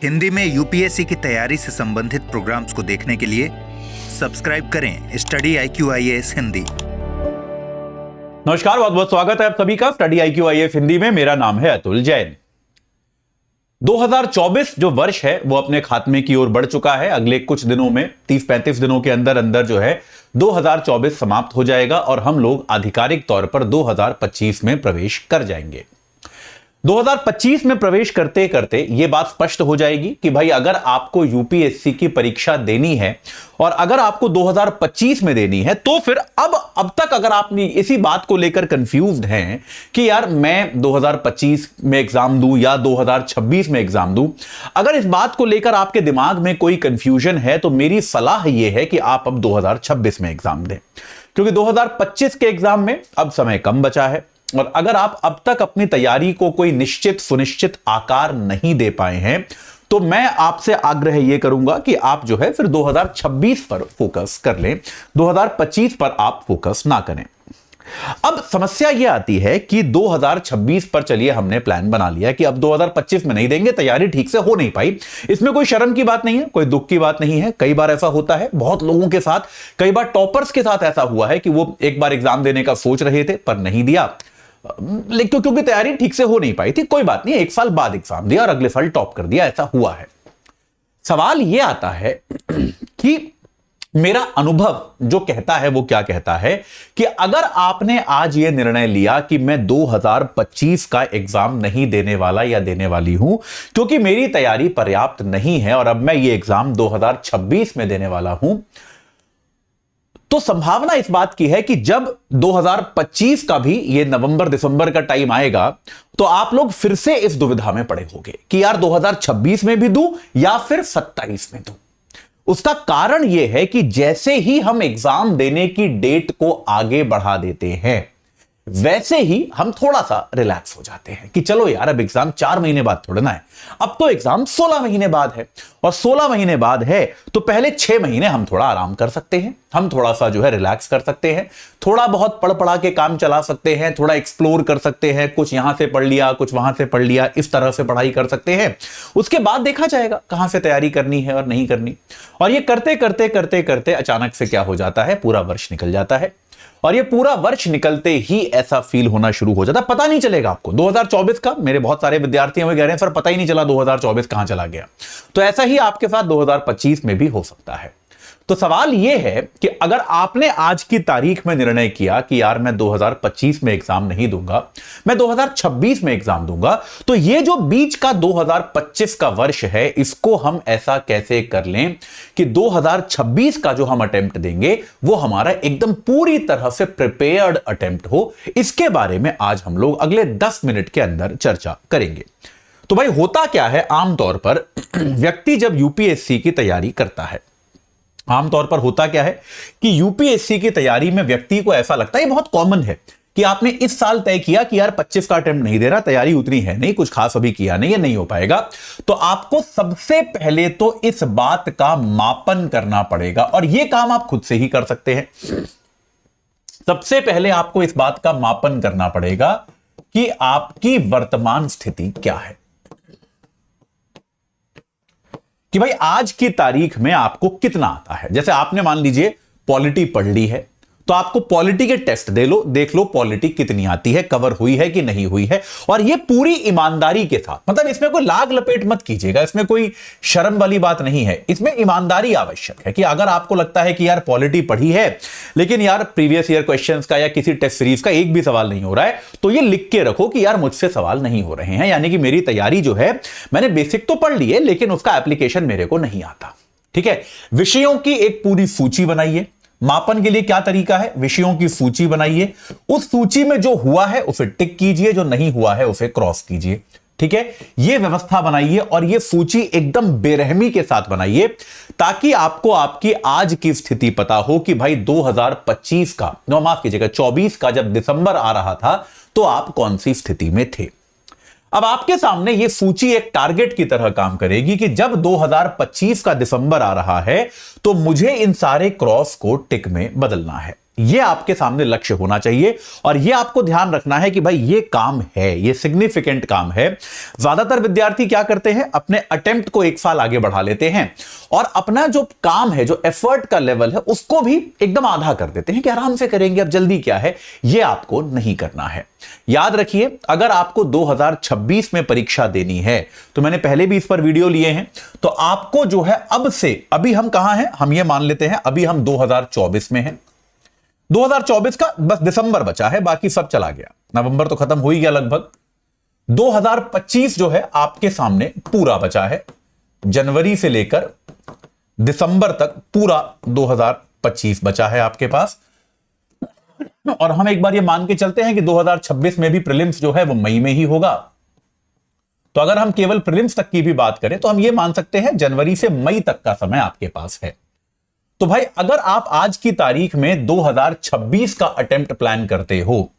हिंदी में यूपीएससी की तैयारी से संबंधित प्रोग्राम्स को देखने के लिए सब्सक्राइब करें स्टडी IQ-IAS हिंदी। नमस्कार, बहुत बहुत स्वागत है आप सभी का स्टडी IQ-IAS हिंदी में। मेरा नाम है अतुल जैन। 2024 जो वर्ष है वो अपने खात्मे की ओर बढ़ चुका है। अगले कुछ दिनों में 30-35 दिनों के अंदर अंदर जो है 2024 समाप्त हो जाएगा और हम लोग आधिकारिक तौर पर 2025 में प्रवेश कर जाएंगे। 2025 में प्रवेश करते करते यह बात स्पष्ट हो जाएगी कि भाई अगर आपको यूपीएससी की परीक्षा देनी है और अगर आपको 2025 में देनी है तो फिर अब तक अगर आप इसी बात को लेकर कंफ्यूज्ड हैं कि यार मैं 2025 में एग्जाम दूं या 2026 में एग्जाम दूं, अगर इस बात को लेकर आपके दिमाग में कोई कंफ्यूजन है तो मेरी सलाह यह है कि आप अब 2026 में एग्जाम दें, क्योंकि 2025 के एग्जाम में अब समय कम बचा है। और अगर आप अब तक अपनी तैयारी को कोई निश्चित सुनिश्चित आकार नहीं दे पाए हैं तो मैं आपसे आग्रह यह करूंगा कि आप जो है फिर 2026 पर फोकस कर लें, 2025 पर आप फोकस ना करें। अब समस्या यह आती है कि 2026 पर चलिए हमने प्लान बना लिया कि अब 2025 में नहीं देंगे, तैयारी ठीक से हो नहीं पाई। इसमें कोई शर्म की बात नहीं है, कोई दुख की बात नहीं है। कई बार ऐसा होता है बहुत लोगों के साथ, कई बार टॉपर्स के साथ ऐसा हुआ है कि वो एक बार एग्जाम देने का सोच रहे थे पर नहीं दिया, लेकिन क्योंकि तैयारी ठीक से हो नहीं पाई थी। कोई बात नहीं, एक साल बाद एग्जाम दिया और अगले साल टॉप कर दिया, ऐसा हुआ है। सवाल यह आता है कि मेरा अनुभव जो कहता है वो क्या कहता है कि अगर आपने आज यह निर्णय लिया कि मैं 2025 का एग्जाम नहीं देने वाला या देने वाली हूं क्योंकि मेरी तैयारी पर्याप्त नहीं है और अब मैं ये एग्जाम 2026 में देने वाला हूं, तो संभावना इस बात की है कि जब 2025 का भी ये नवंबर दिसंबर का टाइम आएगा तो आप लोग फिर से इस दुविधा में पड़े होंगे कि यार 2026 में भी दूं या फिर 27 में दूं। उसका कारण यह है कि जैसे ही हम एग्जाम देने की डेट को आगे बढ़ा देते हैं वैसे ही हम थोड़ा सा रिलैक्स हो जाते हैं कि चलो यार अब एग्जाम 4 महीने बाद थोड़ा ना है, अब तो एग्जाम 16 महीने बाद है और 16 महीने बाद है तो पहले 6 महीने हम थोड़ा आराम कर सकते हैं, हम थोड़ा सा जो है रिलैक्स कर सकते हैं, थोड़ा बहुत पढ़ पढ़ा के काम चला सकते हैं, थोड़ा एक्सप्लोर कर सकते हैं, कुछ यहां से पढ़ लिया कुछ वहां से पढ़ लिया, इस तरह से पढ़ाई कर सकते हैं। उसके बाद देखा जाएगा कहां से तैयारी करनी है और नहीं करनी। और ये करते करते करते करते अचानक से क्या हो जाता है, पूरा वर्ष निकल जाता है और ये पूरा वर्ष निकलते ही ऐसा फील होना शुरू हो जाता है, पता नहीं चलेगा आपको 2024 का। मेरे बहुत सारे विद्यार्थी हमें कह रहे हैं सर पता ही नहीं चला 2024 कहां चला गया। तो ऐसा ही आपके साथ 2025 में भी हो सकता है। तो सवाल यह है कि अगर आपने आज की तारीख में निर्णय किया कि यार मैं 2025 में एग्जाम नहीं दूंगा, मैं 2026 में एग्जाम दूंगा, तो ये जो बीच का 2025 का वर्ष है इसको हम ऐसा कैसे कर लें कि 2026 का जो हम अटेम्प्ट देंगे वो हमारा एकदम पूरी तरह से प्रिपेयर्ड अटेम्प्ट हो। इसके बारे में आज हम लोग अगले 10 मिनट के अंदर चर्चा करेंगे। तो भाई होता क्या है, आमतौर पर व्यक्ति जब यूपीएससी की तैयारी करता है, आमतौर पर होता क्या है कि यूपीएससी की तैयारी में व्यक्ति को ऐसा लगता है, ये बहुत कॉमन है कि आपने इस साल तय किया कि यार 25 का अटेम्प्ट नहीं दे रहा, तैयारी उतनी है नहीं, कुछ खास अभी किया नहीं, ये नहीं हो पाएगा। तो आपको सबसे पहले तो इस बात का मापन करना पड़ेगा और यह काम आप खुद से ही कर सकते हैं। सबसे पहले आपको इस बात का मापन करना पड़ेगा कि आपकी वर्तमान स्थिति क्या है, कि भाई आज की तारीख में आपको कितना आता है। जैसे आपने मान लीजिए पॉलिटी पढ़ ली है तो आपको पॉलिटी के टेस्ट देख लो पॉलिटी कितनी आती है, कवर हुई है कि नहीं हुई है। और ये पूरी ईमानदारी के साथ, मतलब इसमें कोई लाग लपेट मत कीजिएगा, इसमें कोई शर्म वाली बात नहीं है, इसमें ईमानदारी आवश्यक है कि अगर आपको लगता है कि यार पॉलिटी पढ़ी है लेकिन यार प्रीवियस ईयर क्वेश्चंस का या किसी टेस्ट सीरीज का एक भी सवाल नहीं हो रहा है, तो ये लिख के रखो कि यार मुझसे सवाल नहीं हो रहे हैं, यानी कि मेरी तैयारी जो है मैंने बेसिक तो पढ़ ली है लेकिन उसका एप्लीकेशन मेरे को नहीं आता। ठीक है, विषयों की एक पूरी सूची बनाइए। मापन के लिए क्या तरीका है, विषयों की सूची बनाइए, उस सूची में जो हुआ है उसे टिक कीजिए, जो नहीं हुआ है उसे क्रॉस कीजिए। ठीक है, यह व्यवस्था बनाइए और यह सूची एकदम बेरहमी के साथ बनाइए ताकि आपको आपकी आज की स्थिति पता हो कि भाई 2025 का, माफ कीजिएगा 24 का जब दिसंबर आ रहा था तो आप कौन सी स्थिति में थे। अब आपके सामने यह सूची एक टारगेट की तरह काम करेगी कि जब 2025 का दिसंबर आ रहा है तो मुझे इन सारे क्रॉस को टिक में बदलना है। ये आपके सामने लक्ष्य होना चाहिए और ये आपको ध्यान रखना है कि भाई ये काम है, ये सिग्निफिकेंट काम है। ज्यादातर विद्यार्थी क्या करते हैं, अपने अटेम्प्ट को एक साल आगे बढ़ा लेते हैं और अपना जो काम है, जो एफर्ट का लेवल है, उसको भी एकदम आधा कर देते हैं कि आराम से करेंगे, अब जल्दी क्या है। ये आपको नहीं करना है। याद रखिए, अगर आपको 2026 में परीक्षा देनी है, तो मैंने पहले भी इस पर वीडियो लिए हैं, तो आपको जो है अब से, अभी हम कहां हैं, हम ये मान लेते हैं अभी हम 2024 में हैं। 2024 का बस दिसंबर बचा है, बाकी सब चला गया, नवंबर तो खत्म हो ही गया लगभग। 2025 जो है आपके सामने पूरा बचा है, जनवरी से लेकर दिसंबर तक पूरा 2025 बचा है आपके पास। और हम एक बार ये मान के चलते हैं कि 2026 में भी प्रीलिम्स जो है वो मई में ही होगा। तो अगर हम केवल प्रीलिम्स तक की भी बात करें तो हम ये मान सकते हैं जनवरी से मई तक का समय आपके पास है। तो भाई अगर आप आज की तारीख में 2026 का अटेम्प्ट प्लान करते हो,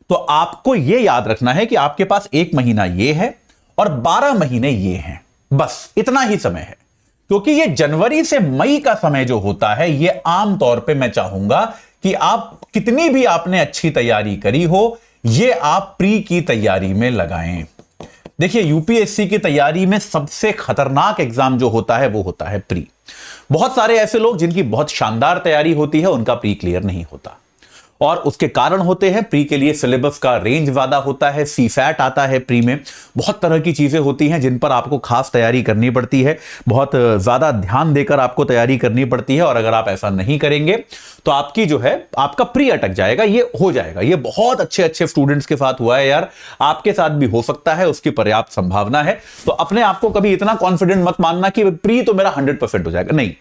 तो आपको यह याद रखना है कि आपके पास 1 महीना ये है और 12 महीने ये हैं, बस इतना ही समय है। क्योंकि ये जनवरी से मई का समय जो होता है, ये आमतौर पे मैं चाहूंगा कि आप कितनी भी आपने अच्छी तैयारी करी हो, ये आप प्री की तैयारी में लगाएं। देखिए, यूपीएससी की तैयारी में सबसे खतरनाक एग्जाम जो होता है वो होता है प्री। बहुत सारे ऐसे लोग जिनकी बहुत शानदार तैयारी होती है, उनका प्री क्लियर नहीं होता और उसके कारण होते हैं, प्री के लिए सिलेबस का रेंज ज्यादा होता है, सीफैट आता है प्री में, बहुत तरह की चीजें होती हैं जिन पर आपको खास तैयारी करनी पड़ती है, बहुत ज्यादा ध्यान देकर आपको तैयारी करनी पड़ती है। और अगर आप ऐसा नहीं करेंगे तो आपकी जो है, आपका प्री अटक जाएगा, ये हो जाएगा। ये बहुत अच्छे अच्छे स्टूडेंट्स के साथ हुआ है यार, आपके साथ भी हो सकता है, उसकी पर्याप्त संभावना है। तो अपने आप को कभी इतना कॉन्फिडेंट मत मानना कि प्री तो मेरा 100% हो जाएगा, नहीं।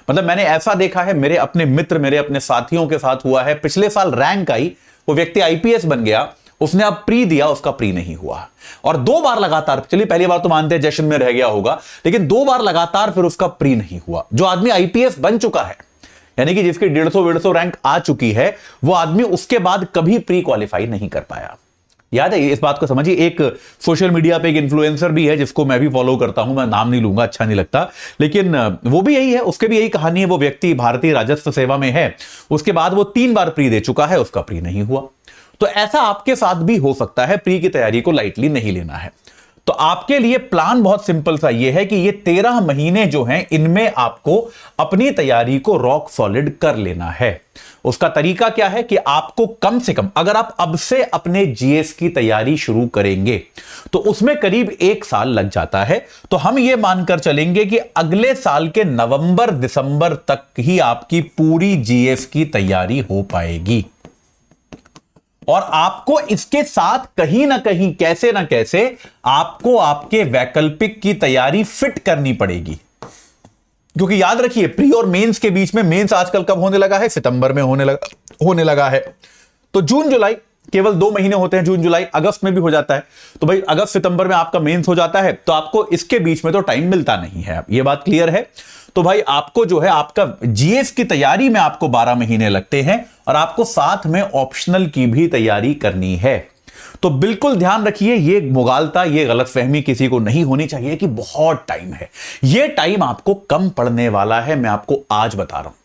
मतलब मैंने ऐसा देखा है, मेरे अपने मित्र, मेरे अपने साथियों के साथ हुआ है। पिछले साल रैंक आई, वो व्यक्ति आईपीएस बन गया, उसने अब प्री दिया, उसका प्री नहीं हुआ। और 2 बार लगातार, चलिए पहली बार तो मानते हैं जश्न में रह गया होगा, लेकिन 2 बार लगातार फिर उसका प्री नहीं हुआ। जो आदमी आईपीएस बन चुका है, यानी कि जिसकी 150-150 रैंक आ चुकी है, वो आदमी उसके बाद कभी प्री क्वालिफाई नहीं कर पाया। याद है, इस बात को समझिए। एक सोशल मीडिया पे एक इन्फ्लुएंसर भी है जिसको मैं भी फॉलो करता हूं, मैं नाम नहीं लूंगा, अच्छा नहीं लगता, लेकिन वो भी यही है, उसके भी यही कहानी है। वो व्यक्ति भारतीय राजस्व सेवा में है, उसके बाद वो 3 बार प्री दे चुका है, उसका प्री नहीं हुआ। तो ऐसा आपके साथ भी हो सकता है, प्री की तैयारी को लाइटली नहीं लेना है। तो आपके लिए प्लान बहुत सिंपल सा ये है कि ये 13 महीने जो हैं, इनमें आपको अपनी तैयारी को रॉक सॉलिड कर लेना है। उसका तरीका क्या है कि आपको कम से कम, अगर आप अब से अपने जीएस की तैयारी शुरू करेंगे तो उसमें करीब 1 साल लग जाता है। तो हम ये मानकर चलेंगे कि अगले साल के नवंबर दिसंबर तक ही आपकी पूरी जीएस की तैयारी हो पाएगी। और आपको इसके साथ कहीं ना कहीं, कैसे ना कैसे, आपको आपके वैकल्पिक की तैयारी फिट करनी पड़ेगी। क्योंकि याद रखिए, प्री और मेंस के बीच में, मेंस आजकल कब होने लगा है, सितंबर में होने लगा है। तो जून जुलाई केवल 2 महीने होते हैं, जून जुलाई, अगस्त में भी हो जाता है। तो भाई अगस्त सितंबर में आपका मेंस हो जाता है, तो आपको इसके बीच में तो टाइम मिलता नहीं है। ये बात क्लियर है। तो भाई आपको जो है, आपका जीएस की तैयारी में आपको 12 महीने लगते हैं और आपको साथ में ऑप्शनल की भी तैयारी करनी है। तो बिल्कुल ध्यान रखिए, ये मुगालता, ये गलतफहमी किसी को नहीं होनी चाहिए कि बहुत टाइम है। ये टाइम आपको कम पड़ने वाला है, मैं आपको आज बता रहा हूं।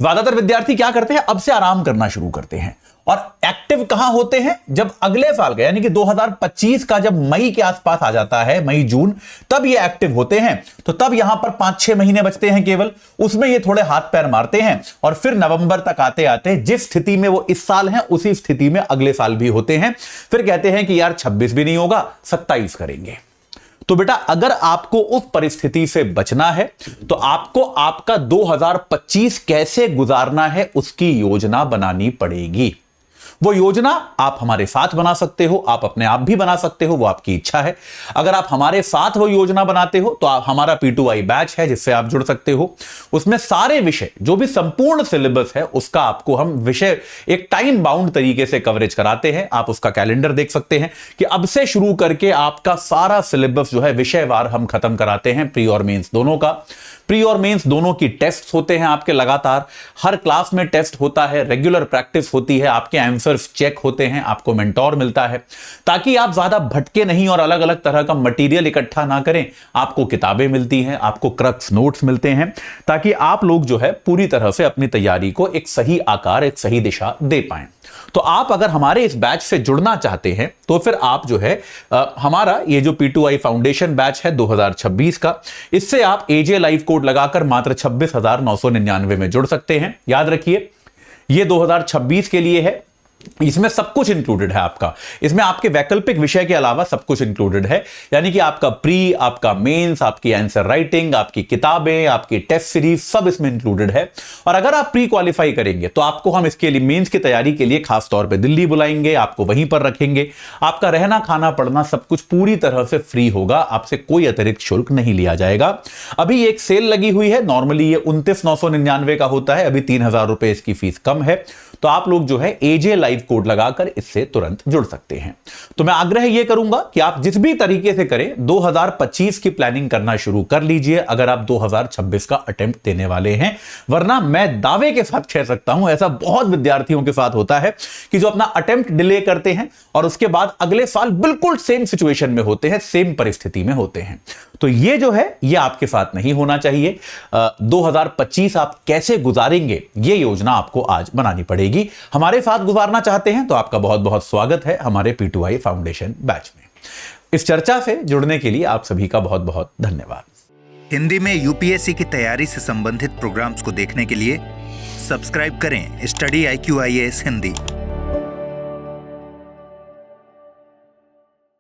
ज्यादातर विद्यार्थी क्या करते हैं, अब से आराम करना शुरू करते हैं और एक्टिव कहां होते हैं, जब अगले साल का, यानी कि 2025 का जब मई के आसपास आ जाता है, मई जून, तब ये एक्टिव होते हैं। तो तब यहां पर 5-6 महीने बचते हैं केवल, उसमें ये थोड़े हाथ पैर मारते हैं और फिर नवंबर तक आते आते जिस स्थिति में वो इस साल हैं, उसी स्थिति में अगले साल भी होते हैं। फिर कहते हैं कि यार 26 भी नहीं होगा, 27 करेंगे। तो बेटा, अगर आपको उस परिस्थिति से बचना है तो आपको आपका 2025 कैसे गुजारना है, उसकी योजना बनानी पड़ेगी। वो योजना आप हमारे साथ बना सकते हो, आप अपने आप भी बना सकते हो, वो आपकी इच्छा है। अगर आप हमारे साथ वो योजना बनाते हो तो आप, हमारा P2I बैच है जिससे आप जुड़ सकते हो। उसमें सारे विषय, जो भी संपूर्ण सिलेबस है, उसका आपको हम विषय एक टाइम बाउंड तरीके से कवरेज कराते हैं। आप उसका कैलेंडर देख सकते हैं कि अब से शुरू करके आपका सारा सिलेबस जो है विषयवार हम खत्म कराते हैं, प्री और मेंस दोनों का। प्री और मेंस दोनों की टेस्ट होते हैं आपके लगातार, हर क्लास में टेस्ट होता है, रेगुलर प्रैक्टिस होती है, आपके एमसीक्यू आंसर्स चेक होते हैं, आपको मेंटोर मिलता है ताकि आप ज्यादा भटके नहीं और अलग अलग तरह का मटेरियल इकट्ठा ना करें। आपको किताबें मिलती हैं, आपको क्रक्स नोट्स मिलते हैं ताकि आप लोग जो है पूरी तरह से अपनी तैयारी को एक सही आकार, एक सही दिशा दे पाएं। तो आप अगर हमारे इस बैच से जुड़ना चाहते हैं तो फिर आप जो है हमारा ये जो P2I फाउंडेशन बैच है 2026 का, इससे आप AJ लाइव कोड लगाकर मात्र 26,999 में जुड़ सकते हैं। याद रखिए ये 2026 के लिए है, इसमें सब कुछ इंक्लूडेड है आपका। इसमें आपके वैकल्पिक विषय के अलावा सब कुछ इंक्लूडेड है, यानी कि आपका प्री, आपका मेंस, आपकी आंसर राइटिंग, आपकी किताबें, आपकी टेस्ट सीरीज सब इसमें इंक्लूडेड है। और अगर आप प्री क्वालिफाई करेंगे तो आपको हम इसके लिए मेंस की तैयारी के लिए खास तौर पे दिल्ली बुलाएंगे, आपको वहीं पर रखेंगे। आपका रहना खाना पढ़ना सब कुछ पूरी तरह से फ्री होगा, आपसे कोई अतिरिक्त शुल्क नहीं लिया जाएगा। अभी एक सेल लगी हुई है, नॉर्मली ये 29,999 का होता है, अभी 3,000 रुपए इसकी फीस कम है। तो आप लोग जो है AJ लाइव कोड लगाकर इससे तुरंत जुड़ सकते हैं। तो मैं आग्रह यह करूंगा कि आप जिस भी तरीके से करें 2025 की प्लानिंग करना शुरू कर लीजिए अगर आप 2026 का अटेम्प्ट देने वाले हैं। वरना मैं दावे के साथ कह सकता हूं, ऐसा बहुत विद्यार्थियों के साथ होता है कि जो अपना अटेम्प्ट डिले करते हैं और उसके बाद अगले साल बिल्कुल सेम सिचुएशन में होते हैं, सेम परिस्थिति में होते हैं। तो ये जो है ये आपके साथ नहीं होना चाहिए। 2025 आप कैसे गुजारेंगे ये योजना आपको आज बनानी पड़ेगी। हमारे साथ गुजारना चाहते हैं तो आपका बहुत बहुत स्वागत है हमारे P2I फाउंडेशन बैच में। इस चर्चा से जुड़ने के लिए आप सभी का बहुत बहुत धन्यवाद। हिंदी में UPSC की तैयारी से संबंधित प्रोग्राम्स को देखने के लिए सब्सक्राइब करें स्टडी IQ IAS हिंदी।